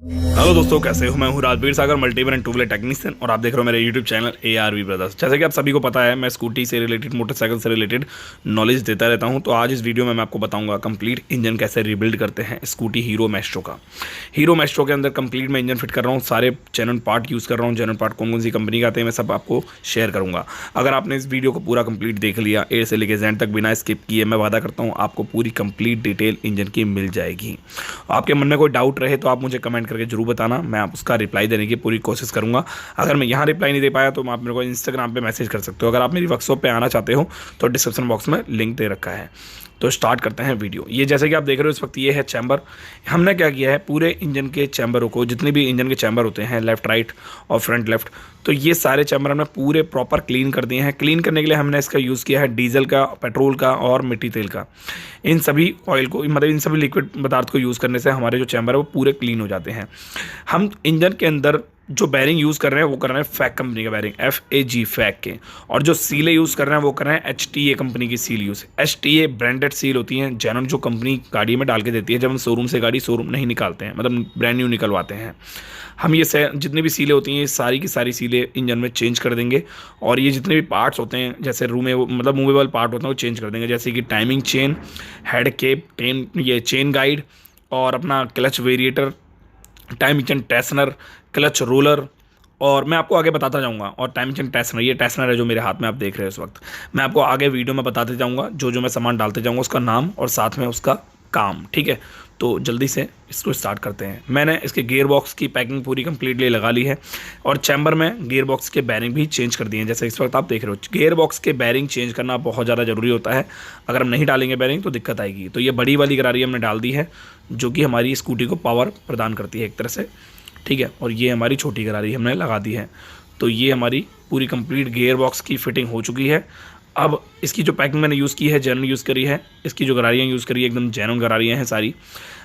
Hello दोस्तों, कैसे हो? मैं हूं Rajveer Sagar, multi brand two wheeler technician, और आप देख रहे हो मेरे यूट्यूब चैनल ARV ब्रदर्स। जैसे कि आप सभी को पता है, मैं स्कूटी से रिलेटेड, मोटरसाइकिल से रिलेटेड नॉलेज देता रहता हूं। तो आज इस वीडियो में मैं आपको बताऊंगा कंप्लीट इंजन कैसे रिबिल्ड करते हैं स्कूटी हीरो मैस्ट्रो का। हीरो मैस्ट्रो के अंदर कंप्लीट मैं इंजन फिट कर रहा हूँ, सारे जेन्युइन पार्ट यूज़ कर रहा हूँ। जेन्युइन पार्ट कौन कौन सी कंपनी के आते हैं मैं सब आपको शेयर करूँगा। अगर आपने इस वीडियो को पूरा कंप्लीट देख लिया ए से लेकर जेड तक बिना स्किप किए, मैं वादा करता हूँ आपको पूरी कंप्लीट डिटेल इंजन की मिल जाएगी। आपके मन में कोई डाउट रहे तो आप मुझे कमेंट करके जरूर बताना, मैं आप उसका रिप्लाई देने की पूरी कोशिश करूंगा। अगर मैं यहाँ रिप्लाई नहीं दे पाया तो आप मेरे को इंस्टाग्राम पे मैसेज कर सकते हो। अगर आप मेरी वर्कशॉप पे आना चाहते हो तो डिस्क्रिप्शन बॉक्स में लिंक दे रखा है। तो स्टार्ट करते हैं वीडियो। ये जैसे कि आप देख रहे हो इस वक्त ये है चैम्बर। हमने क्या किया है, पूरे इंजन के चैम्बरों को, जितने भी इंजन के चैम्बर होते हैं लेफ्ट राइट और फ्रंट लेफ्ट, तो ये सारे चैम्बर हमने पूरे प्रॉपर क्लीन कर दिए हैं। क्लीन करने के लिए हमने इसका यूज़ किया है डीजल का, पेट्रोल का और मिट्टी तेल का। इन सभी ऑयल को, मतलब इन सभी लिक्विड पदार्थ को यूज़ करने से हमारे जो चैम्बर है वो पूरे क्लीन हो जाते हैं। हम इंजन के अंदर जो बैरिंग यूज़ कर रहे हैं वो कर रहे हैं फैक कंपनी का बैरिंग, FAG फैक के। और जो सीलें यूज़ कर रहे हैं वो कर रहे हैं HTA कंपनी की seal use. HTA branded seal होती हैं, जेन्युइन जो कंपनी गाड़ी में डाल के देती है। जब हम शोरूम से गाड़ी शोरूम नहीं निकालते हैं, मतलब ब्रांड न्यू निकलवाते हैं, हम ये जितनी भी सीलें होती हैं ये सारी की सारी सीलें इंजन में चेंज कर देंगे। और ये जितने भी पार्ट्स होते हैं, जैसे मतलब मूवेबल पार्ट होते हैं, वो चेंज कर देंगे। जैसे कि टाइमिंग चेन, हेड केप, ये चेन गाइड, और अपना clutch variator, time engine tensioner, clutch roller, और मैं आपको आगे बताता जाऊंगा। और टाइम इंजन टेस्नर, ये टेस्नर है जो मेरे हाथ में आप देख रहे हैं इस वक्त। मैं आपको आगे वीडियो में बताते जाऊंगा, जो जो मैं सामान डालते जाऊंगा उसका नाम और साथ में उसका काम, ठीक है। तो जल्दी से इसको स्टार्ट करते हैं। मैंने इसके गियर बॉक्स की पैकिंग पूरी कंप्लीटली लगा ली है, और चैम्बर में गियर बॉक्स के बैरिंग भी चेंज कर दिए हैं। जैसे इस वक्त आप देख रहे हो, गियर बॉक्स के बैरिंग चेंज करना बहुत ज़्यादा ज़रूरी होता है। अगर हम नहीं डालेंगे बैरिंग तो दिक्कत आएगी। तो ये बड़ी वाली गरारी हमने डाल दी है, जो कि हमारी स्कूटी को पावर प्रदान करती है एक तरह से, ठीक है। और ये हमारी छोटी गरारी हमने लगा दी है। तो ये हमारी पूरी कंप्लीट गियर बॉक्स की फिटिंग हो चुकी है। अब इसकी जो पैकिंग मैंने यूज़ की है, जेन्युइन यूज़ करी है। इसकी जो गरारियाँ यूज़ करी है एकदम जेन्युइन गरारियाँ हैं सारी।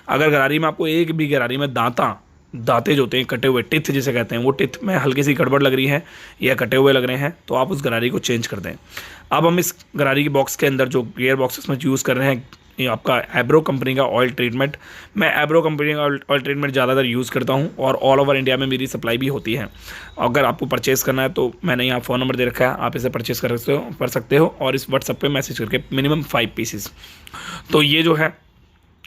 अगर गरारी में आपको एक भी गरारी में दांते जो होते हैं, कटे हुए टिथ जिसे कहते हैं, वो टिथ में हल्की सी गड़बड़ लग रही है या कटे हुए लग रहे हैं, तो आप उस गरारी को चेंज कर दें। अब हम इस गरारी की बॉक्स के अंदर जो गियर बॉक्स इसमें यूज़ कर रहे हैं, ये आपका एब्रो कंपनी का ऑयल ट्रीटमेंट। मैं एब्रो कंपनी का ऑयल ट्रीटमेंट ज़्यादातर यूज़ करता हूँ, और ऑल ओवर इंडिया में मेरी सप्लाई भी होती है। अगर आपको परचेज़ करना है तो मैंने यहाँ फ़ोन नंबर दे रखा है, आप इसे परचेज़ कर सकते हो, और इस व्हाट्सएप पे मैसेज करके मिनिमम 5 पीसेस। तो ये जो है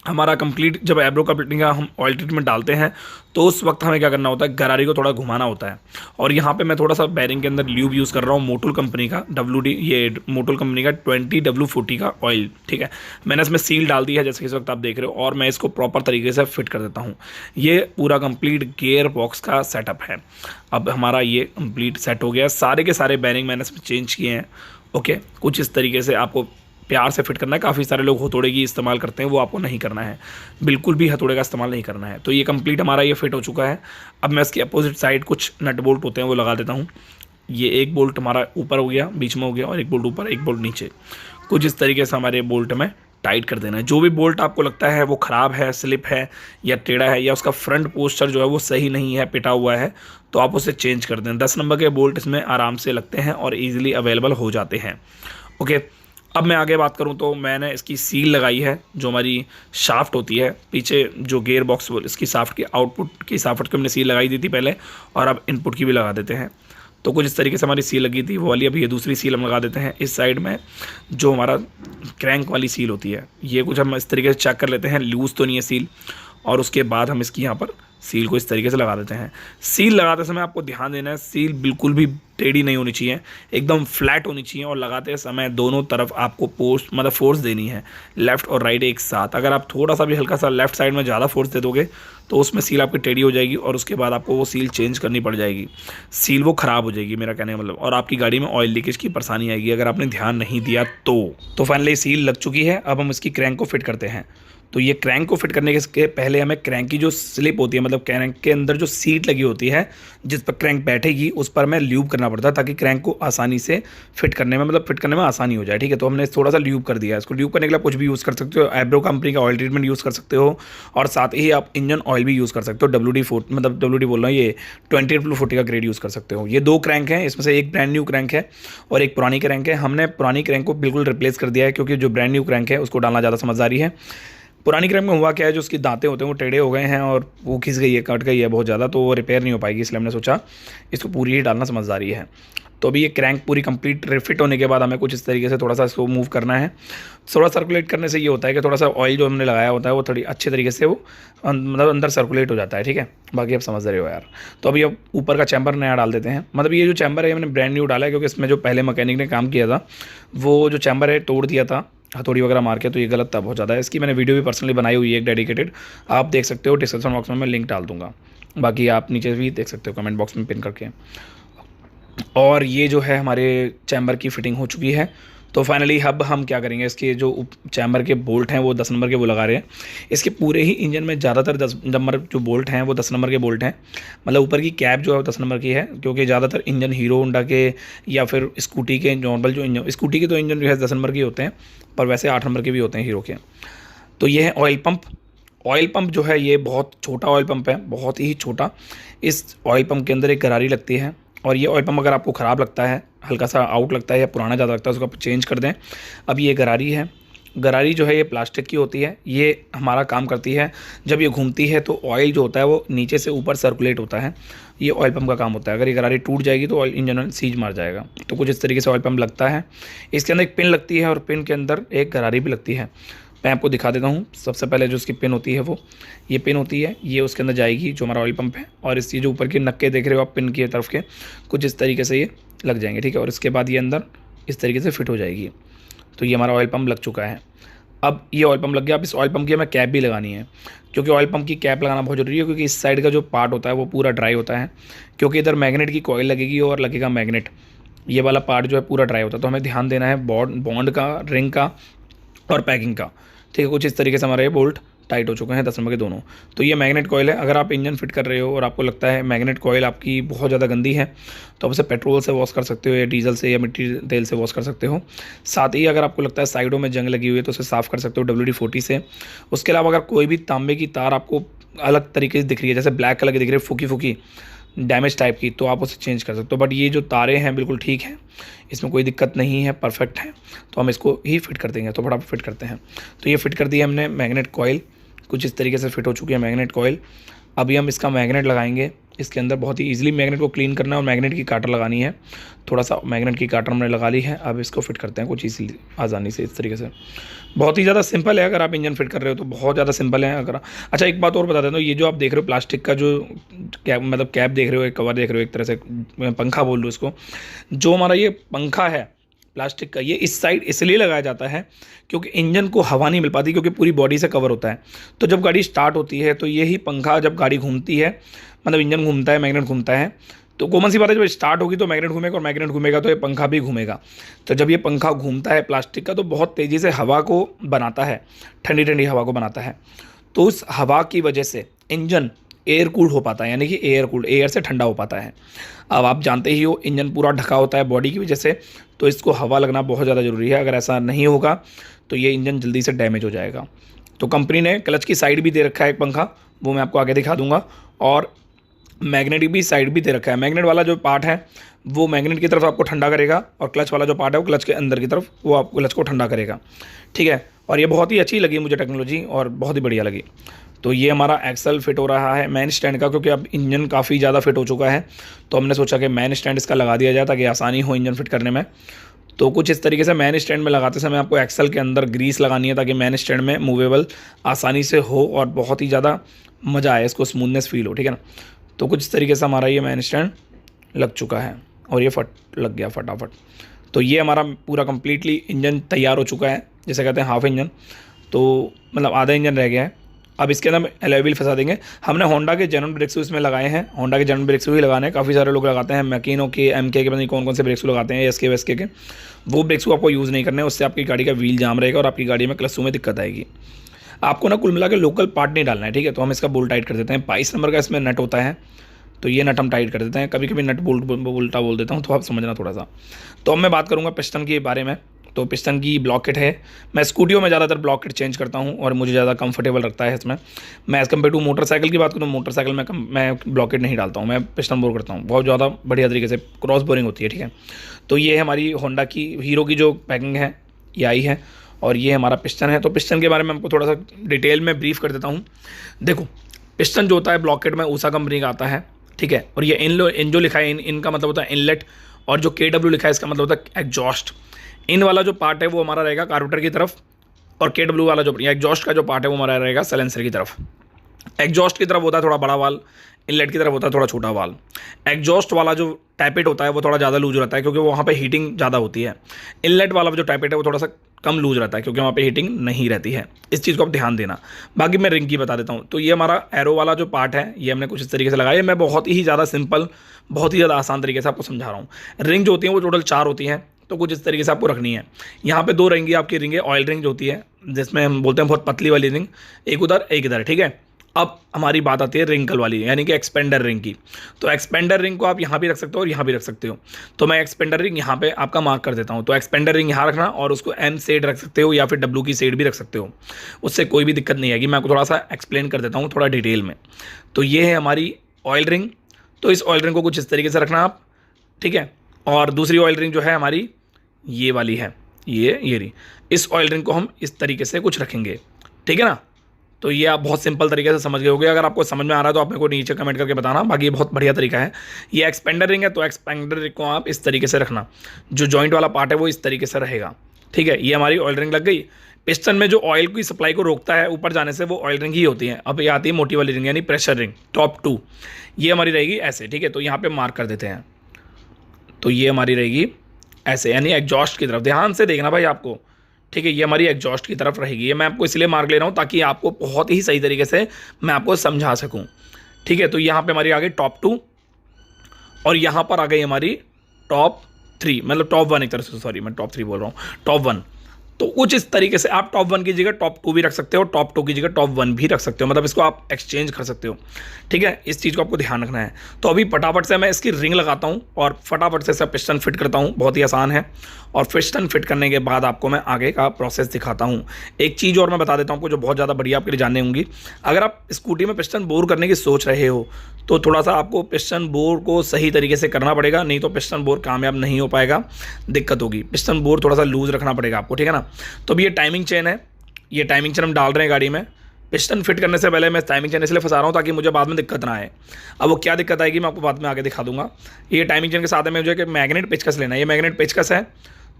हमारा कंप्लीट, जब एब्रो कंपनी का हम ऑयल ट्रीटमेंट डालते हैं तो उस वक्त हमें क्या करना होता है, गरारी को थोड़ा घुमाना होता है। और यहाँ पे मैं थोड़ा सा बैरिंग के अंदर ल्यूब यूज़ कर रहा हूँ, मोटुल कंपनी का ये मोटुल कंपनी का 20W40 का ऑयल, ठीक है। मैंने इसमें सील डाल दी है जैसे कि इस वक्त आप देख रहे हो, और मैं इसको प्रॉपर तरीके से फिट कर देता हूँ। ये पूरा कंप्लीट गियर बॉक्स का सेटअप है। अब हमारा ये कंप्लीट सेट हो गया। सारे के सारे बैरिंग मैंने इसमें चेंज किए हैं, ओके। कुछ इस तरीके से आपको प्यार से फिट करना है। काफ़ी सारे लोग हथौड़े की इस्तेमाल करते हैं, वो आपको नहीं करना है, बिल्कुल भी हथौड़े का इस्तेमाल नहीं करना है। तो ये कंप्लीट हमारा ये फिट हो चुका है। अब मैं इसकी अपोजिट साइड कुछ नट बोल्ट होते हैं वो लगा देता हूँ। ये एक बोल्ट हमारा ऊपर हो गया, बीच में हो गया, और एक बोल्ट ऊपर, एक बोल्ट नीचे। कुछ इस तरीके से हमारे बोल्ट में टाइट कर देना है। जो भी बोल्ट आपको लगता है वो ख़राब है, स्लिप है या टेढ़ा है, या उसका फ्रंट पोस्चर जो है वो सही नहीं है, पिटा हुआ है, तो आप उसे चेंज कर दें। 10 नंबर के बोल्ट इसमें आराम से लगते हैं और ईजिली अवेलेबल हो जाते हैं, ओके। अब मैं आगे बात करूं तो मैंने इसकी सील लगाई है, जो हमारी शाफ्ट होती है पीछे, जो गियर बॉक्स इसकी शाफ्ट की, आउटपुट की शाफ्ट की हमने सील लगाई दी थी पहले, और अब इनपुट की भी लगा देते हैं। तो कुछ इस तरीके से हमारी सील लगी थी वो वाली। अब ये दूसरी सील हम लगा देते हैं इस साइड में, जो हमारा क्रैंक वाली सील होती है। ये कुछ हम इस तरीके से चेक कर लेते हैं लूज़ तो नहीं है सील, और उसके बाद हम इसकी यहाँ पर सील को इस तरीके से लगा देते हैं। सील लगाते समय आपको ध्यान देना है, सील बिल्कुल भी टेढ़ी नहीं होनी चाहिए, एकदम फ्लैट होनी चाहिए। और लगाते समय दोनों तरफ आपको फोर्स देनी है, लेफ़्ट और राइट एक साथ। अगर आप थोड़ा सा भी हल्का सा लेफ़्ट साइड में ज़्यादा फोर्स दे दोगे तो उसमें सील आपकी टेढ़ी हो जाएगी, और उसके बाद आपको वो सील चेंज करनी पड़ जाएगी, सील वो ख़राब हो जाएगी, मेरा कहने का मतलब। और आपकी गाड़ी में ऑयल लीकेज की परेशानी आएगी अगर आपने ध्यान नहीं दिया तो फाइनली सील लग चुकी है। अब हम इसकी क्रैंक को फिट करते हैं। तो ये क्रैंक को फिट करने के पहले हमें क्रैंक की जो स्लिप होती है, मतलब क्रैंक के अंदर जो सीट लगी होती है जिस पर क्रैंक बैठेगी, उस पर हमें ल्यूब करना पड़ता है, ताकि क्रैंक को आसानी से फिट करने में आसानी हो जाए, ठीक है। तो हमने थोड़ा सा ल्यूब कर दिया है। इसको ल्यूब करने के लिए कुछ भी यूज़ कर सकते हो, एब्रो कंपनी का ऑयल ट्रीटमेंट यूज़ कर सकते हो, और साथ ही आप इंजन ऑयल भी यूज़ कर सकते हो। WD बोल रहा हूँ, ये 20W40 का ग्रेड यूज़ कर सकते हो। ये 2 क्रैंक हैं, इसमें से एक ब्रांड न्यू क्रैंक है और एक पुरानी क्रैंक है। हमने पुरानी क्रैंक को बिल्कुल रिप्लेस कर दिया है, क्योंकि जो ब्रांड न्यू क्रैंक है उसको डालना ज़्यादा समझदारी है। पुरानी क्रैंक में हुआ क्या है, जो उसकी दांतें होते हैं वो टेढ़े हो गए हैं और वो घिस गई है, कट गई है बहुत ज़्यादा, तो वो रिपेयर नहीं हो पाएगी, इसलिए हमने सोचा इसको पूरी ही डालना समझदारी है। तो अभी ये क्रैंक पूरी कंप्लीट रिफिट होने के बाद हमें कुछ इस तरीके से थोड़ा सा इसको मूव करना है। थोड़ा सर्कुलेट करने से ये होता है कि थोड़ा सा ऑयल जो हमने लगाया होता है वो थोड़ी अच्छे तरीके से वो मतलब अंदर सर्कुलेट हो जाता है, ठीक है। बाकी आप समझ रहे हो यार। तो अभी अब ऊपर का चैम्बर नया डाल देते हैं। मतलब ये जो चैम्बर है मैंने ब्रांड न्यू डाला है, क्योंकि इसमें जो पहले मैकेनिक ने काम किया था वो जो चैम्बर है तोड़ दिया था हथौड़ी वगैरह मार के, तो ये गलत था बहुत ज़्यादा। इसकी मैंने वीडियो भी पर्सनली बनाई हुई है एक डेडिकेटेड, आप देख सकते हो, डिस्क्रिप्शन बॉक्स में मैं लिंक डाल दूंगा। बाकी आप नीचे भी देख सकते हो कमेंट बॉक्स में पिन करके। और ये जो है हमारे चैम्बर की फिटिंग हो चुकी है। तो फाइनली अब हम क्या करेंगे, इसके जो चैम्बर के बोल्ट हैं वो 10 नंबर के वो लगा रहे हैं। इसके पूरे ही इंजन में ज़्यादातर 10 नंबर जो बोल्ट हैं वो 10 नंबर के बोल्ट हैं। मतलब ऊपर की कैप जो है 10 नंबर की है, क्योंकि ज़्यादातर इंजन हीरो होंडा के या फिर स्कूटी के नॉर्मल जो इंजन, स्कूटी के तो इंजन जो है 10 नंबर के होते हैं, पर वैसे 8 नंबर के भी होते हैं हीरो के। तो ये है ऑयल पंप। ऑयल पंप जो है ये बहुत छोटा ऑयल पंप है, बहुत ही छोटा। इस ऑयल पंप के अंदर एक गरारी लगती है, और ये ऑयल पंप अगर आपको ख़राब लगता है, हल्का सा आउट लगता है या पुराना ज़्यादा लगता है, उसको आप चेंज कर दें। अब ये गरारी है, गरारी जो है ये प्लास्टिक की होती है। ये हमारा काम करती है, जब ये घूमती है तो ऑयल जो होता है वो नीचे से ऊपर सर्कुलेट होता है। ये ऑयल पंप का काम होता है। अगर ये गरारी टूट जाएगी तो ऑयल इंजन सीज मार जाएगा। तो कुछ इस तरीके से ऑयल पंप लगता है। इसके अंदर एक पिन लगती है और पिन के अंदर एक गरारी भी लगती है। मैं आपको दिखा देता हूँ। सबसे पहले जो उसकी पिन होती है वो ये पिन होती है, ये उसके अंदर जाएगी जो हमारा ऑयल पंप है, और इस ये जो ऊपर के नक्के देख रहे हो आप पिन की तरफ के, कुछ इस तरीके से ये लग जाएंगे, ठीक है। और इसके बाद ये अंदर इस तरीके से फिट हो जाएगी। तो ये हमारा ऑयल पंप लग चुका है। अब ये ऑयल पंप लग गया। अब इस ऑयल पंप की हमें कैप भी लगानी है, क्योंकि ऑयल पंप की कैप लगाना बहुत जरूरी है, क्योंकि इस साइड का जो पार्ट होता है वो पूरा ड्राई होता है, क्योंकि इधर मैग्नेट की कॉइल लगेगी और लगेगा मैग्नेट। ये वाला पार्ट जो है पूरा ड्राई होता है, तो हमें ध्यान देना है बॉन्ड का, रिंग का और पैकिंग का, ठीक है। कुछ इस तरीके से हमारे ये बोल्ट टाइट हो चुके हैं 10 नंबर के दोनों। तो ये मैग्नेट कॉइल है। अगर आप इंजन फिट कर रहे हो और आपको लगता है मैग्नेट कॉइल आपकी बहुत ज़्यादा गंदी है, तो आप उसे पेट्रोल से वॉश कर सकते हो या डीजल से या मिट्टी तेल से वॉश कर सकते हो। साथ ही अगर आपको लगता है साइडों में जंग लगी हुई है तो उसे साफ़ कर सकते हो WD-40 से। उसके अलावा अगर कोई भी तांबे की तार आपको अलग तरीके से दिख रही है, जैसे ब्लैक कलर की दिख रही है, फूकी फूकी डैमेज टाइप की, तो आप उसे चेंज कर सकते हो। बट ये जो तारे हैं बिल्कुल ठीक हैं, इसमें कोई दिक्कत नहीं है, परफेक्ट है। तो हम इसको ही फिट कर देंगे। तो फटाफट फिट करते हैं। तो ये फिट कर दिया हमने मैग्नेट कॉइल, कुछ इस तरीके से फिट हो चुकी है मैग्नेट कॉइल। अभी हम इसका मैग्नेट लगाएंगे। इसके अंदर बहुत ही ईजिली मैग्नेट को क्लीन करना है और मैग्नेट की काटर लगानी है। थोड़ा सा मैग्नेट की काटर हमने लगा ली है। अब इसको फिट करते हैं कुछ ईजिली, आसानी से, इस तरीके से। बहुत ही ज़्यादा सिंपल है। अगर आप इंजन फिट कर रहे हो तो बहुत ज़्यादा सिंपल है। अगर अच्छा एक बात और बता देता हूँ, ये जो आप देख रहे हो प्लास्टिक का जो कैप, मतलब कैप देख रहे हो, एक कवर देख रहे हो, एक तरह से पंखा बोल लो इसको, जो हमारा ये पंखा है प्लास्टिक का, ये इस साइड इसलिए लगाया जाता है क्योंकि इंजन को हवा नहीं मिल पाती, क्योंकि पूरी बॉडी से कवर होता है। तो जब गाड़ी स्टार्ट होती है तो यही पंखा, जब गाड़ी घूमती है, मतलब इंजन घूमता है, मैग्नेट घूमता है, तो कॉमन सी बात है, जब स्टार्ट होगी तो मैग्नेट घूमेगा, और मैग्नेट घूमेगा तो ये पंखा भी घूमेगा। तो जब ये पंखा घूमता है प्लास्टिक का, तो बहुत तेज़ी से हवा को बनाता है, ठंडी ठंडी हवा को बनाता है। तो उस हवा की वजह से इंजन एयर कूल्ड हो पाता है, यानी कि एयर कूल्ड, एयर से ठंडा हो पाता है। अब आप जानते ही हो इंजन पूरा ढका होता है बॉडी की वजह से, तो इसको हवा लगना बहुत ज़्यादा ज़रूरी है। अगर ऐसा नहीं होगा तो ये इंजन जल्दी से डैमेज हो जाएगा। तो कंपनी ने क्लच की साइड भी दे रखा है एक पंखा, वो मैं आपको आगे दिखा दूंगा, और मैग्नेट भी साइड भी दे रखा है। मैग्नेट वाला जो पार्ट है वो मैग्नेट की तरफ आपको ठंडा करेगा, और क्लच वाला जो पार्ट है वो क्लच के अंदर की तरफ वो आपको क्लच को ठंडा करेगा, ठीक है। और ये बहुत ही अच्छी लगी मुझे टेक्नोलॉजी, और बहुत ही बढ़िया लगी। तो ये हमारा एक्सल फिट हो रहा है मैन स्टैंड का, क्योंकि अब इंजन काफ़ी ज़्यादा फिट हो चुका है, तो हमने सोचा कि मैन स्टैंड इसका लगा दिया जाए ताकि आसानी हो इंजन फिट करने में। तो कुछ इस तरीके से मैन स्टैंड में लगाते समय आपको एक्सल के अंदर ग्रीस लगानी है, ताकि मैन स्टैंड में मूवेबल आसानी से हो और बहुत ही ज़्यादा मज़ा आए, इसको स्मूथनेस फील हो, ठीक है ना। तो कुछ इस तरीके से हमारा ये मैन स्टैंड लग चुका है, और ये लग गया फटाफट। तो ये हमारा पूरा कंप्लीटली इंजन तैयार हो चुका है, जैसे कहते हैं हाफ इंजन, तो मतलब आधा इंजन रह गया है। अब इसके अंदर एलॉय व्हील फंसा देंगे। हमने होंडा के जेन्युइन ब्रेक शू इसमें लगाए हैं, होंडा के जेन्युइन ब्रेक शू ही लगाने हैं। काफ़ी सारे लोग लगाते हैं मैकिनो के, MK के, पता नहीं कौन कौन से ब्रेक शू लगाते हैं, SK वेस्के के। वो ब्रेक शू आपको यूज़ नहीं करने, उससे आपकी गाड़ी का व्हील जाम रहेगा और आपकी गाड़ी में क्लच में दिक्कत आएगी। आपको ना कुल मिला के लोकल पार्ट नहीं डालना है, ठीक है। तो हम इसका बोल्ट टाइट कर देते हैं। 22 नंबर का इसमें नट होता है, तो ये नट हम टाइट कर देते हैं। कभी कभी नट बोल्ट उल्टा बोल देता हूँ, तो आप समझना थोड़ा सा। तो अब मैं बात करूँगा पिस्टन के बारे में। तो पिस्टन की ब्लॉक किट है। मैं स्कूटियों में ज़्यादातर ब्लॉक किट चेंज करता हूँ और मुझे ज़्यादा कंफर्टेबल लगता है इसमें। मैं एज़ कम्पेयर टू मोटरसाइकिल की बात करूँ, मोटरसाइकिल में मैं ब्लॉक किट नहीं डालता हूँ, मैं पिस्टन बोर करता हूँ। बहुत ज़्यादा बढ़िया तरीके से क्रॉस बोरिंग होती है, ठीक है। तो ये हमारी होंडा की, हीरो की जो पैकिंग है ये आई है, और ये हमारा पिस्टन है। तो पिस्टन के बारे में आपको थोड़ा सा डिटेल में ब्रीफ कर देता हूँ। देखो, पिस्टन जो होता है ब्लॉकेट में ऊषा कंपनी का आता है, ठीक है। और ये इन जो लिखा है इनका मतलब होता है इनलेट, और जो KW लिखा है इसका मतलब होता है एग्जॉस्ट। इन वाला जो पार्ट है वो हमारा रहेगा कार्बोरेटर की तरफ, और KW वाला जो एग्जॉस्ट का जो पार्ट है वो हमारा रहेगा साइलेंसर की तरफ। एग्जॉस्ट की तरफ होता है थोड़ा बड़ा वाल, इनलेट की तरफ होता है थोड़ा छोटा वाल। एग्जॉस्ट वाला जो टैपेट होता है वो थोड़ा ज़्यादा लूज रहता है क्योंकि वहाँ पे हीटिंग ज़्यादा होती है। इनलेट वाला जो टैपेट है वो थोड़ा सा कम लूज रहता है क्योंकि वहाँ पे हीटिंग नहीं रहती है। इस चीज़ को आप ध्यान देना। बाकी मैं रिंग की बता देता हूँ। तो ये हमारा एरो वाला जो पार्ट है ये हमने कुछ इस तरीके से लगाया है। मैं बहुत ही ज़्यादा सिंपल, बहुत ही ज़्यादा आसान तरीके से आपको समझा रहा हूँ। रिंग जो होती है वो टोटल 4 होती हैं, तो कुछ इस तरीके से आपको रखनी है। यहाँ पे 2 रहेंगी आपकी रिंग है, ऑयल रिंग जो होती है जिसमें हम बोलते हैं बहुत पतली वाली रिंग, एक उधर एक इधर, ठीक है। अब हमारी बात आती है रिंकल वाली, यानी कि एक्सपेंडर रिंग की। तो एक्सपेंडर रिंग को आप यहाँ भी रख सकते हो और यहाँ भी रख सकते हो। तो मैं एक्सपेंडर रिंग यहाँ पे आपका मार्क कर देता हूँ। तो एक्सपेंडर रिंग यहाँ रखना, और उसको M शेड रख सकते हो या फिर W की शेड भी रख सकते हो, उससे कोई भी दिक्कत नहीं आएगी। मैं आपको थोड़ा सा एक्सप्लेन कर देता हूँ थोड़ा डिटेल में। तो ये है हमारी ऑयल रिंग। तो इस ऑयल रिंग को कुछ इस तरीके से रखना आप, ठीक है। और दूसरी ऑयल रिंग जो है हमारी ये वाली है, ये रही। इस ऑयल रिंग को हम इस तरीके से कुछ रखेंगे, ठीक है ना। तो ये आप बहुत सिंपल तरीके से समझ गए होंगे। अगर आपको समझ में आ रहा है तो आप मेरे को नीचे कमेंट करके बताना। बाकी ये बहुत बढ़िया तरीका है। ये एक्सपेंडर रिंग है, तो एक्सपेंडर रिंग को आप इस तरीके से रखना, जो जॉइंट वाला पार्ट है वो इस तरीके से रहेगा, ठीक है। ये हमारी ऑयल रिंग लग गई। पिस्टन में जो ऑयल की सप्लाई को रोकता है ऊपर जाने से वो ऑयल रिंग ही होती है। अब ये आती है मोटी वाली रिंग, यानी प्रेशर रिंग टॉप 2। ये हमारी रहेगी ऐसे, ठीक है। तो यहाँ पर मार्क कर देते हैं। तो ये हमारी रहेगी ऐसे, यानी एग्जॉस्ट की तरफ। ध्यान से देखना भाई आपको, ठीक है। ये हमारी एग्जॉस्ट की तरफ रहेगी। ये मैं आपको इसलिए मार्क ले रहा हूँ ताकि आपको बहुत ही सही तरीके से मैं आपको समझा सकूँ, ठीक है। तो यहाँ पे हमारी आ गई टॉप 2, और यहाँ पर आ गई हमारी टॉप 3, मतलब टॉप 1 एक तरह से, सॉरी मैं टॉप 3 बोल रहा हूँ, टॉप 1। तो कुछ इस तरीके से आप टॉप 1 की जगह टॉप 2 भी रख सकते हो, टॉप 2 की जगह टॉप 1 भी रख सकते हो, मतलब इसको आप एक्सचेंज कर सकते हो, ठीक है। इस चीज़ को आपको ध्यान रखना है। तो अभी फटाफट से मैं इसकी रिंग लगाता हूँ और फटाफट से इसका पिस्टन फिट करता हूँ। बहुत ही आसान है। और पिस्टन फिट करने के बाद आपको मैं आगे का प्रोसेस दिखाता हूँ। एक चीज़ और मैं बता देता हूँ आपको जो बहुत ज़्यादा बढ़िया आपके लिए जानने होंगी। अगर आप स्कूटी में पिस्टन बोर करने की सोच रहे हो तो थोड़ा सा आपको पिस्टन बोर को सही तरीके से करना पड़ेगा, नहीं तो पिस्टन बोर कामयाब नहीं हो पाएगा, दिक्कत होगी। पिस्टन बोर थोड़ा सा लूज रखना पड़ेगा आपको, ठीक है ना। तो अभी ये टाइमिंग चेन है, ये टाइमिंग चेन हम डाल रहे हैं गाड़ी में। पिस्टन फिट करने से पहले मैं टाइमिंग चेन इसलिए फंसा रहा हूँ ताकि मुझे बाद में दिक्कत ना आए। अब वो क्या दिक्कत आएगी मैं आपको बाद में आगे दिखा दूंगा। ये टाइमिंग चेन के साथ में मुझे मैग्नेट पेचकस लेना है। ये मैग्नेट पेचकस है,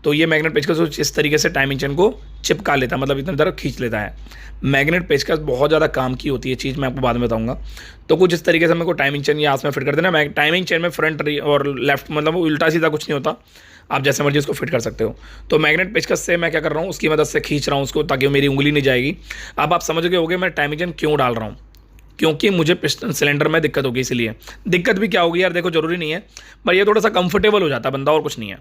तो ये मैग्नेट पेचकस इस तरीके से टाइमिंग चेन को चिपका लेता है, मतलब इतनी तरह खींच लेता है। मैग्नेट पेचकस बहुत ज़्यादा काम की होती है चीज़, मैं आपको बाद में बताऊंगा। तो कुछ इस तरीके से मेरे को टाइमिंग चेन यहाँ में फिट कर देना। टाइमिंग चेन में फ्रंट और लेफ्ट मतलब उल्टा सीधा कुछ नहीं होता, आप जैसे मर्जी उसको फिट कर सकते हो। तो मैग्नेट पेचकस से मैं क्या कर रहा हूँ, उसकी मदद से खींच रहा हूँ उसको, ताकि मेरी उंगली नहीं जाएगी। अब आप समझ गए होंगे मैं टाइमिंग चेन क्यों डाल रहा हूँ, क्योंकि मुझे पिस्टन सिलेंडर में दिक्कत होगी। इसलिए दिक्कत भी क्या होगी यार, देखो जरूरी नहीं है, पर ये थोड़ा सा कंफर्टेबल हो जाता है बंदा, और कुछ नहीं है।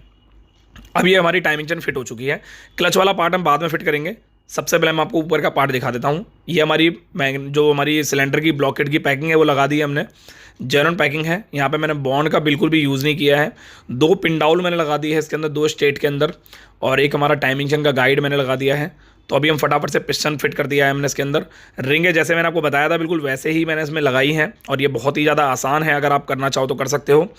अब ये हमारी टाइमिंग चेन फिट हो चुकी है। क्लच वाला पार्ट हम बाद में फिट करेंगे। सबसे पहले मैं आपको ऊपर का पार्ट दिखा देता हूँ। ये हमारी जो हमारी सिलेंडर की ब्लॉकेट की पैकिंग है वो लगा दी है हमने, जेन्युइन पैकिंग है। यहाँ पे मैंने बॉन्ड का बिल्कुल भी यूज़ नहीं किया है। 2 पिनडाउल मैंने लगा दी है इसके अंदर, 2 स्टेट के अंदर, और एक हमारा टाइमिंग चेन का गाइड मैंने लगा दिया है। तो अभी हम फटाफट से पिस्टन फिट कर दिया है हमने इसके अंदर। रिंग है जैसे मैंने आपको बताया था बिल्कुल वैसे ही मैंने इसमें लगाई है, और ये बहुत ही ज़्यादा आसान है। अगर आप करना चाहो तो कर सकते हो।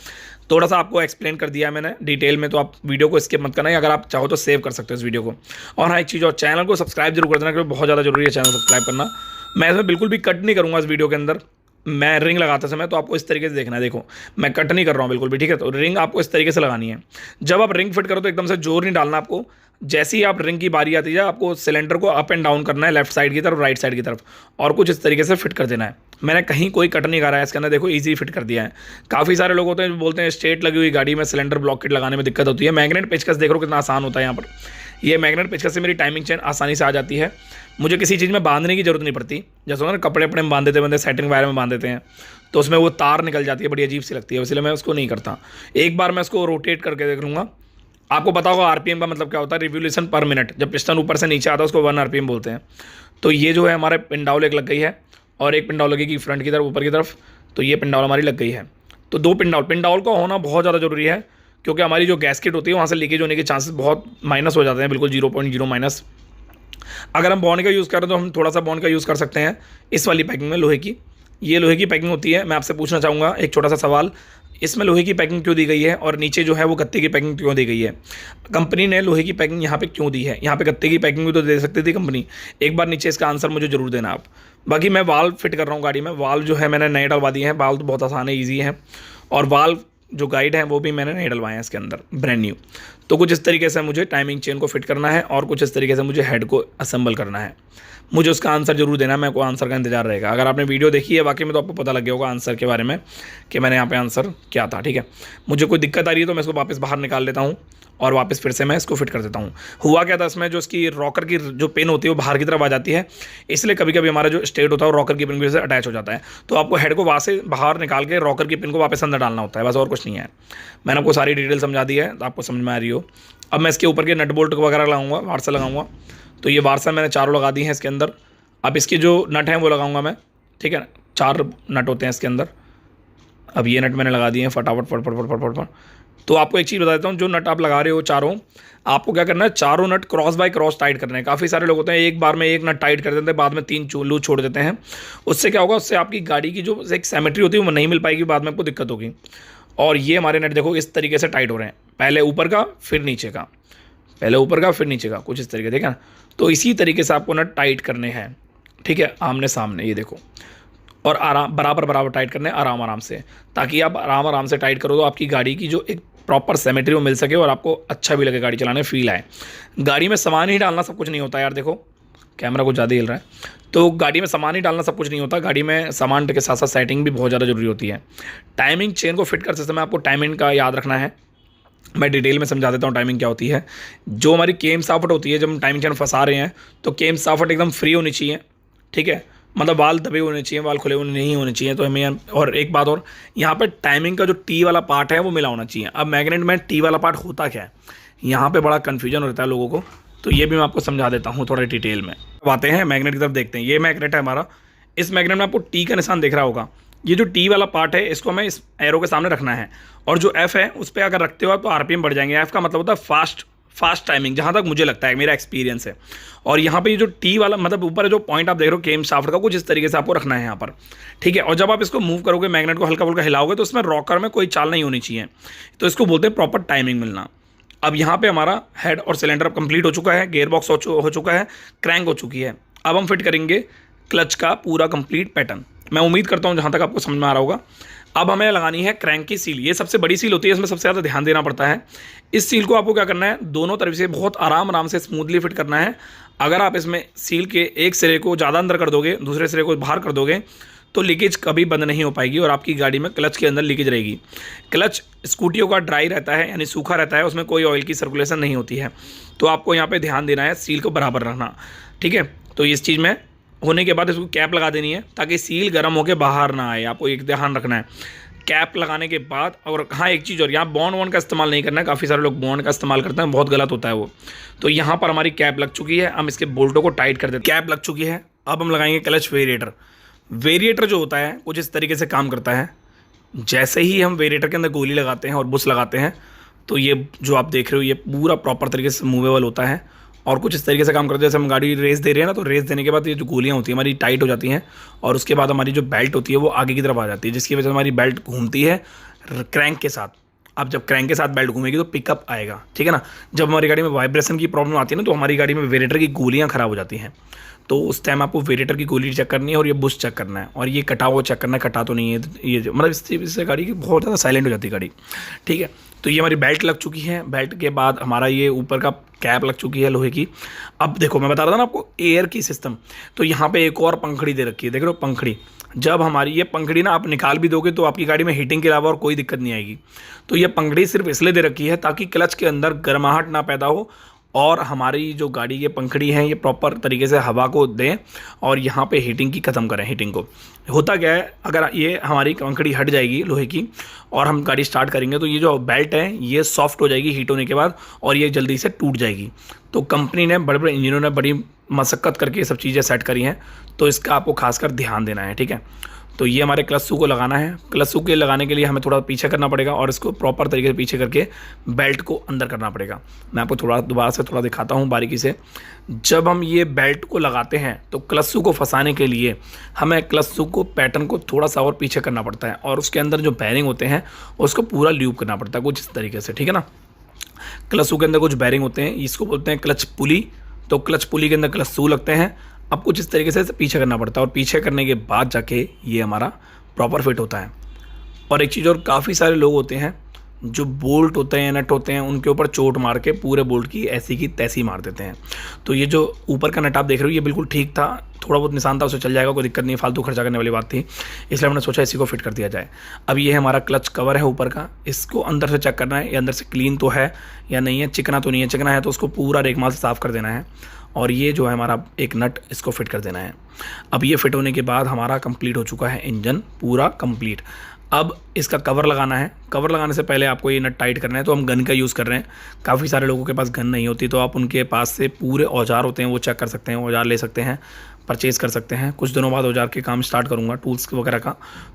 थोड़ा सा आपको एक्सप्लेन कर दिया है मैंने डिटेल में, तो आप वीडियो को स्किप मत करना है। अगर आप चाहो तो सेव कर सकते हो इस वीडियो को। और हाँ एक चीज़ और, चैनल को सब्सक्राइब जरूर कर देना, क्योंकि बहुत ज़्यादा जरूरी है चैनल सब्सक्राइब करना। मैं इसमें बिल्कुल भी कट नहीं करूँगा इस वीडियो के अंदर। मैं रिंग लगाते समय तो आपको इस तरीके से देखना है, देखो मैं कट नहीं कर रहा हूँ बिल्कुल भी, ठीक है। तो रिंग आपको इस तरीके से लगानी है। जब आप रिंग फिट करो तो एकदम से जोर नहीं डालना आपको। जैसे ही आप रिंग की बारी आती है आपको सिलेंडर को अप एंड डाउन करना है, लेफ्ट साइड की तरफ राइट साइड की तरफ, और कुछ इस तरीके से फिट कर देना है। मैंने कहीं कोई कट नहीं करा है इसके अंदर, देखो इजी फिट कर दिया है। काफ़ी सारे लोग होते हैं जो बोलते हैं स्ट्रेट लगी हुई गाड़ी में सिलेंडर ब्लॉकेट लगाने में दिक्कत होती है। मैग्नेट पेचकस देख रहे हो कितना आसान होता है यहाँ पर। ये मैग्नेट पेचकस से मेरी टाइमिंग चेन आसानी से आ जाती है। मुझे किसी चीज़ में बांधने की जरूरत नहीं पड़ती। जैसे ना कपड़े अपने में बांध देते बंदे, सेटिंग वायर में बांध देते हैं, तो उसमें वो तार निकल जाती है, बड़ी अजीब सी लगती है, इसलिए मैं उसको नहीं करता। एक बार मैं उसको रोटेट करके देख लूँगा। आपको पता होगा आरपीएम का मतलब क्या होता है, रिवोल्यूशन पर मिनट। जब पिस्टन ऊपर से नीचे आता है उसको 1 आरपीएम बोलते हैं। तो ये जो है हमारे पिनडाउल एक लग गई है, और एक पिनडाउल लगेगी फ्रंट की तरफ ऊपर की तरफ। तो ये पिनडाउल हमारी लग गई है। तो 2 पिनडाउल का होना बहुत ज़्यादा जरूरी है, क्योंकि हमारी जो गैसकेट होती है वहाँ से लीकेज होने के चांसेस बहुत माइनस हो जाते हैं, बिल्कुल 0.0 माइनस। अगर हम बॉन्ड का यूज़ करें तो हम थोड़ा सा बॉन्ड का यूज़ कर सकते हैं इस वाली पैकिंग में, लोहे की। ये लोहे की पैकिंग होती है। मैं आपसे पूछना चाहूँगा एक छोटा सा सवाल, इसमें लोहे की पैकिंग क्यों दी गई है और नीचे जो है वो गत्ते की पैकिंग क्यों दी गई है? कंपनी ने लोहे की पैकिंग यहाँ पे क्यों दी है? यहाँ पे गत्ते की पैकिंग भी तो दे सकती थी कंपनी। एक बार नीचे इसका आंसर मुझे जरूर देना आप। बाकी मैं वाल्व फिट कर रहा हूँ गाड़ी में, वाल्व जो है मैंने नए डलवा दिए हैं। वाल्व तो बहुत आसान है, ईजी है, और वाल्व जो गाइड है वो भी मैंने नहीं डलवाए हैं इसके अंदर, ब्रांड न्यू। तो कुछ इस तरीके से मुझे टाइमिंग चेन को फिट करना है और कुछ इस तरीके से मुझे हेड को असेंबल करना है। मुझे उसका आंसर जरूर देना है, मेरे को आंसर का इंतजार रहेगा। अगर आपने वीडियो देखी है वाकई में तो आपको पता लग गया होगा आंसर के बारे में कि मैंने यहाँ पे आंसर क्या था, ठीक है। मुझे कोई दिक्कत आ रही है तो मैं इसको वापस बाहर निकाल लेता हूँ और वापस फिर से मैं इसको फिट कर देता हूँ। हुआ क्या था इसमें, जो इसकी रॉकर की जो पिन होती है वो बाहर की तरफ आ जाती है, इसलिए कभी कभी हमारा जो स्टेट होता है वो रॉकर की पिन की वजह से अटैच हो जाता है। तो आपको हेड को वहाँ से बाहर निकाल के रॉकर की पिन को वापस अंदर डालना होता है, बस और कुछ नहीं है। मैंने आपको सारी डिटेल समझा दी है, तो आपको समझ में आ रही हो। अब मैं इसके ऊपर के नट बोल्ट वगैरह लगाऊंगा, वार्सा लगाऊंगा। तो ये वार्सा मैंने चारों लगा दी हैं इसके अंदर। अब इसकी जो नट हैं वो लगाऊंगा मैं, ठीक है। 4 नट होते हैं इसके अंदर। अब ये नट मैंने लगा दिए हैं फटाफट फट फट फट फट फट फट। तो आपको एक चीज़ बता देता हूँ, जो नट आप लगा रहे हो चारों, आपको क्या करना है, चारों नट क्रॉस बाय क्रॉस टाइट करने हैं। काफ़ी सारे लोग होते हैं एक बार में एक नट टाइट कर देते हैं, बाद में 3 लूज छोड़ देते हैं। उससे क्या होगा, उससे आपकी गाड़ी की जो एक सिमेट्री होती है वो नहीं मिल पाएगी, बाद में आपको दिक्कत होगी। और ये हमारे नट देखो इस तरीके से टाइट हो रहे हैं, पहले ऊपर का फिर नीचे का, पहले ऊपर का फिर नीचे का, कुछ इस तरीके, देखा ना। तो इसी तरीके से आपको नट टाइट करने हैं, ठीक है, आमने सामने, ये देखो। और आराम बराबर टाइट करने, आराम से, ताकि आप आराम से टाइट करो तो आपकी गाड़ी की जो एक प्रॉपर सिमेट्री वो मिल सके और आपको अच्छा भी लगे गाड़ी चलाने, फील आए। गाड़ी में सामान ही डालना सब कुछ नहीं होता यार, देखो कैमरा कुछ ज़्यादा हिल रहा है। तो गाड़ी में सामान ही डालना सब कुछ नहीं होता, गाड़ी में सामान के साथ साथ सेटिंग भी बहुत ज़्यादा जरूरी होती है। टाइमिंग चेन को फिट करते समय आपको टाइमिंग का याद रखना है। मैं डिटेल में समझा देता हूँ टाइमिंग क्या होती है। जो हमारी केम साफट होती है, जब हम टाइमिंग चेन फंसा रहे हैं तो केम साफट एकदम फ्री होनी चाहिए, ठीक है। मतलब वाल दबे होने चाहिए, वाल खुले हुए नहीं होने चाहिए। तो हमें, और एक बात और, यहाँ पे टाइमिंग का जो टी वाला पार्ट है वो मिला होना चाहिए। अब मैग्नेट में टी वाला पार्ट होता क्या है, यहाँ पे बड़ा कन्फ्यूजन होता है लोगों को, तो ये भी मैं आपको समझा देता हूँ थोड़ा डिटेल में। अब आते हैं मैग्नेट की तरफ, देखते हैं। ये मैग्नेट है हमारा, इस मैग्नेट में आपको टी का निशान दिख रहा होगा। ये जो टी वाला पार्ट है इसको हमें इस एरो के सामने रखना है, और जो एफ है उस पर अगर रखते हो तो आरपीएम बढ़ जाएंगे। एफ का मतलब होता है फास्ट टाइमिंग, जहाँ तक मुझे लगता है, मेरा एक्सपीरियंस है। और यहाँ पे ये जो टी वाला मतलब ऊपर जो पॉइंट आप देख रहे हो केम शाफ्ट का, कुछ इस तरीके से आपको रखना है यहाँ पर, ठीक है। और जब आप इसको मूव करोगे, मैग्नेट को हल्का फुल्का हिलाओगे, तो उसमें रॉकर में कोई चाल नहीं होनी चाहिए। तो इसको बोलते हैं प्रॉपर टाइमिंग मिलना। अब यहाँ पे हमारा हेड और सिलेंडर कंप्लीट हो चुका है, गेयर बॉक्स हो चुका है, क्रैंक हो चुकी है। अब हम फिट करेंगे क्लच का पूरा कंप्लीट पैटर्न। मैं उम्मीद करता हूँ जहाँ तक आपको समझ में आ रहा होगा। अब हमें लगानी है क्रैंक की सील। ये सबसे बड़ी सील होती है, इसमें सबसे ज़्यादा ध्यान देना पड़ता है। इस सील को आपको क्या करना है, दोनों तरफ से बहुत आराम से स्मूथली फिट करना है। अगर आप इसमें सील के एक सिरे को ज़्यादा अंदर कर दोगे, दूसरे सिरे को बाहर कर दोगे, तो लीकेज कभी बंद नहीं हो पाएगी और आपकी गाड़ी में क्लच के अंदर लीकेज रहेगी। क्लच स्कूटियों का ड्राई रहता है, यानी सूखा रहता है, उसमें कोई ऑयल की सर्कुलेशन नहीं होती है। तो आपको यहाँ पे ध्यान देना है, सील को बराबर रखना, ठीक है। तो इस चीज़ में होने के बाद इसको कैप लगा देनी है, ताकि सील गर्म होकर बाहर ना आए। आपको एक ध्यान रखना है कैप लगाने के बाद। और हाँ, एक चीज़ और, यहाँ बॉन्ड वॉन्ड का इस्तेमाल नहीं करना है। काफ़ी सारे लोग बॉन्ड का इस्तेमाल करते हैं, बहुत गलत होता है वो। तो यहाँ पर हमारी कैप लग चुकी है, हम इसके बोल्टों को टाइट कर देते हैं। कैप लग चुकी है, अब हम लगाएंगे क्लच वेरिएटर। वेरिएटर जो होता है कुछ इस तरीके से काम करता है। जैसे ही हम वेरिएटर के अंदर गोली लगाते हैं और बुश लगाते हैं, तो ये जो आप देख रहे हो ये पूरा प्रॉपर तरीके से मूवेबल होता है और कुछ इस तरीके से काम करते हैं। जैसे हम गाड़ी रेस दे रहे हैं ना, तो रेस देने के बाद ये जो गोलियां होती हैं हमारी टाइट हो जाती हैं, और उसके बाद हमारी जो बेल्ट होती है वो आगे की तरफ आ जाती है, जिसकी वजह से हमारी बेल्ट घूमती है क्रैंक के साथ। अब जब क्रैंक के साथ बेल्ट घूमेगी तो पिकअप आएगा, ठीक है ना। जब हमारी गाड़ी में वाइब्रेशन की प्रॉब्लम आती है ना, तो हमारी गाड़ी में वेरिएटर की गोलियाँ ख़राब हो जाती हैं। तो उस टाइम आपको वेरिएटर की गोली चेक करनी है और ये बुश चेक करना है, और ये कटा हुआ चेक करना है, कटा तो नहीं है। ये मतलब इससे गाड़ी की बहुत ज़्यादा साइलेंट हो जाती है गाड़ी, ठीक है। तो ये हमारी बेल्ट लग चुकी है। बेल्ट के बाद हमारा ये ऊपर का कैप लग चुकी है लोहे की। अब देखो, मैं बता रहा था ना आपको एयर की सिस्टम, तो यहाँ पे एक और पंखड़ी दे रखी है, देख रहे हो पंखड़ी। जब हमारी ये पंखड़ी ना आप निकाल भी दोगे तो आपकी गाड़ी में हीटिंग के अलावा और कोई दिक्कत नहीं आएगी। तो ये पंखड़ी सिर्फ इसलिए दे रखी है ताकि क्लच के अंदर गर्माहट ना पैदा हो, और हमारी जो गाड़ी के पंखड़ी हैं ये प्रॉपर तरीके से हवा को दें और यहाँ पे हीटिंग की ख़त्म करें। हीटिंग को होता क्या है, अगर ये हमारी पंखड़ी हट जाएगी लोहे की और हम गाड़ी स्टार्ट करेंगे, तो ये जो बेल्ट है ये सॉफ्ट हो जाएगी हीट होने के बाद, और ये जल्दी से टूट जाएगी। तो कंपनी ने, बड़े बड़े इंजीनियरों ने बड़ी मशक्क़त करके ये सब चीज़ें सेट करी हैं, तो इसका आपको खासकर ध्यान देना है, ठीक है। तो ये हमारे क्लच शू को लगाना है। क्लच शू के लगाने के लिए हमें थोड़ा पीछे करना पड़ेगा और इसको प्रॉपर तरीके से पीछे करके बेल्ट को अंदर करना पड़ेगा। मैं आपको थोड़ा दोबारा से थोड़ा दिखाता हूँ बारीकी से। जब हम ये बेल्ट को लगाते हैं तो क्लच शू को फंसाने के लिए हमें क्लच शू को पैटर्न को थोड़ा सा और पीछे करना पड़ता है और उसके अंदर जो बैरिंग होते हैं उसको पूरा ल्यूब करना पड़ता है कुछ इस तरीके से, ठीक है ना। क्लच शू के अंदर कुछ बैरिंग होते हैं, इसको बोलते हैं क्लच पुली। तो क्लच पुली के अंदर क्लच शू लगते हैं। अब कुछ इस तरीके से पीछे करना पड़ता है और पीछे करने के बाद जाके ये हमारा प्रॉपर फिट होता है। और एक चीज़ और, काफ़ी सारे लोग होते हैं जो बोल्ट होते हैं, नट होते हैं, उनके ऊपर चोट मार के पूरे बोल्ट की ऐसी की तैसी मार देते हैं। तो ये जो ऊपर का नट आप देख रहे हो ये बिल्कुल ठीक था, थोड़ा बहुत निशान था, उसे चल जाएगा, कोई दिक्कत नहीं, फालतू खर्चा करने वाली बात थी, इसलिए हमने सोचा इसी को फिट कर दिया जाए। अब ये हमारा क्लच कवर है ऊपर का, इसको अंदर से चेक करना है ये अंदर से क्लीन तो है या नहीं है, चिकना तो नहीं है। चिकना है तो उसको पूरा रेगमाल से साफ़ कर देना है और ये जो है हमारा एक नट, इसको फिट कर देना है। अब ये फिट होने के बाद हमारा कंप्लीट हो चुका है इंजन पूरा कंप्लीट। अब इसका कवर लगाना है। कवर लगाने से पहले आपको ये नट टाइट करना है। तो हम गन का यूज़ कर रहे हैं, काफ़ी सारे लोगों के पास गन नहीं होती, तो आप उनके पास से पूरे औजार होते हैं वो चेक कर सकते हैं, औजार ले सकते हैं, परचेज़ कर सकते हैं। कुछ दिनों बाद औजार के काम स्टार्ट करूँगा, टूल्स वगैरह का,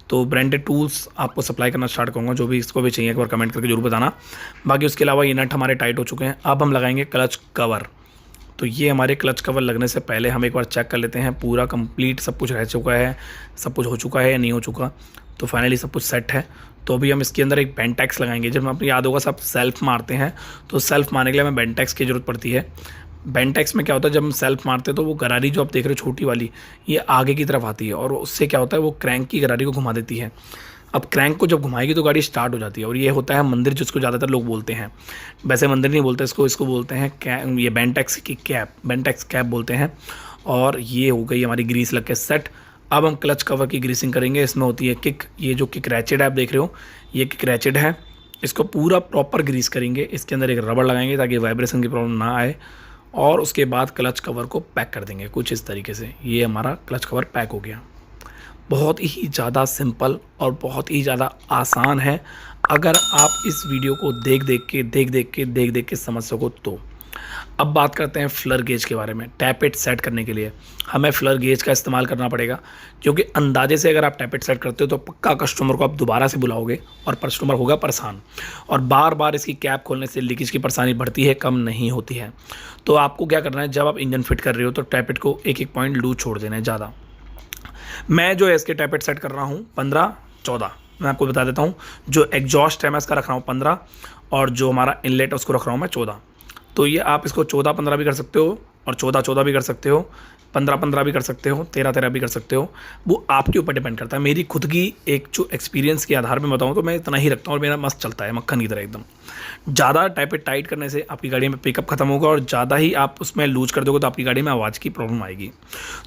तो ब्रांडेड टूल्स आपको सप्लाई करना स्टार्ट करूँगा। जो भी इसको भी चाहिए एक बार कमेंट करके जरूर बताना। बाकी उसके अलावा ये नट हमारे टाइट हो चुके हैं। अब हम लगाएंगे क्लच कवर। तो ये हमारे क्लच कवर लगने से पहले हम एक बार चेक कर लेते हैं पूरा कंप्लीट सब कुछ रह चुका है, सब कुछ हो चुका है या नहीं हो चुका। तो फाइनली सब कुछ सेट है। तो अभी हम इसके अंदर एक बेंटेक्स लगाएंगे। जब आपको याद होगा सब सेल्फ मारते हैं, तो सेल्फ मारने के लिए हमें बेंटेक्स की ज़रूरत पड़ती है। बेंटेक्स में क्या होता है, जब हम सेल्फ मारते हैं तो वो गरारी जो आप देख रहे हो छोटी वाली, ये आगे की तरफ आती है और उससे क्या होता है वो क्रैंक की गरारी को घुमा देती है। अब क्रैंक को जब घुमाएगी तो गाड़ी स्टार्ट हो जाती है और ये होता है मंदिर, जिसको ज़्यादातर लोग बोलते हैं। वैसे मंदिर नहीं बोलते इसको बोलते हैं ये बेंटेक्स की कैप, बेंटेक्स कैप बोलते हैं। और ये हो गई हमारी ग्रीस लग के सेट। अब हम क्लच कवर की ग्रीसिंग करेंगे। इसमें होती है किक, ये जो किक रैचेट है आप देख रहे हो, ये किक रैचेट है। इसको पूरा प्रॉपर ग्रीस करेंगे। इसके अंदर एक रबड़ लगाएंगे ताकि वाइब्रेशन की प्रॉब्लम ना आए और उसके बाद क्लच कवर को पैक कर देंगे कुछ इस तरीके से। ये हमारा क्लच कवर पैक हो गया। बहुत ही ज़्यादा सिंपल और बहुत ही ज़्यादा आसान है अगर आप इस वीडियो को देख देख के समझ सको तो। अब बात करते हैं फ्लर गेज के बारे में। टैपेट सेट करने के लिए हमें फ्लर गेज का इस्तेमाल करना पड़ेगा, क्योंकि अंदाजे से अगर आप टैपेट सेट करते हो तो पक्का कस्टमर को आप दोबारा से बुलाओगे और कस्टमर होगा परेशान। और बार बार इसकी कैप खोलने से लीकेज की परेशानी बढ़ती है, कम नहीं होती है। तो आपको क्या करना है, जब आप इंजन फिट कर रहे हो तो टैपेट को एक एक पॉइंट लूज छोड़ देना है ज़्यादा। मैं जो है इसके टैपेट सेट कर रहा हूँ 15-14। मैं आपको बता देता हूँ, जो एग्जॉस्ट है मैं इसका रख रहा हूँ 15 और जो हमारा इनलेट है उसको रख रहा हूँ मैं 14। तो ये आप इसको 14-15 भी कर सकते हो और 14-14 भी कर सकते हो, 15-15 भी कर सकते हो, 13-13 भी कर सकते हो। वो आपके ऊपर डिपेंड करता है। मेरी खुद की एक जो एक्सपीरियंस के आधार पे बताऊँ तो मैं इतना ही रखता हूँ और मेरा मस्त चलता है मक्खन की तरह एकदम। ज़्यादा टैपेट टाइट करने से आपकी गाड़ी में पिकअप खत्म होगा और ज़्यादा ही आप उसमें लूज कर दोगे तो आपकी गाड़ी में आवाज़ की प्रॉब्लम आएगी।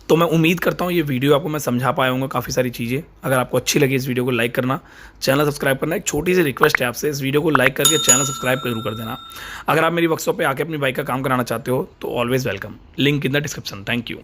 तो मैं उम्मीद करता हूँ ये वीडियो आपको मैं समझा पाया हूँगा काफ़ी सारी चीज़ें। अगर आपको अच्छी लगी इस वीडियो को लाइक करना, चैनल सब्सक्राइब करना। एक छोटी सी रिक्वेस्ट है आपसे, इस वीडियो को लाइक करके चैनल सब्सक्राइब जरूर कर देना। अगर आप मेरी वर्कशॉप पे आके अपनी बाइक का काम कराना चाहते हो तो always welcome, link in the description. Thank you.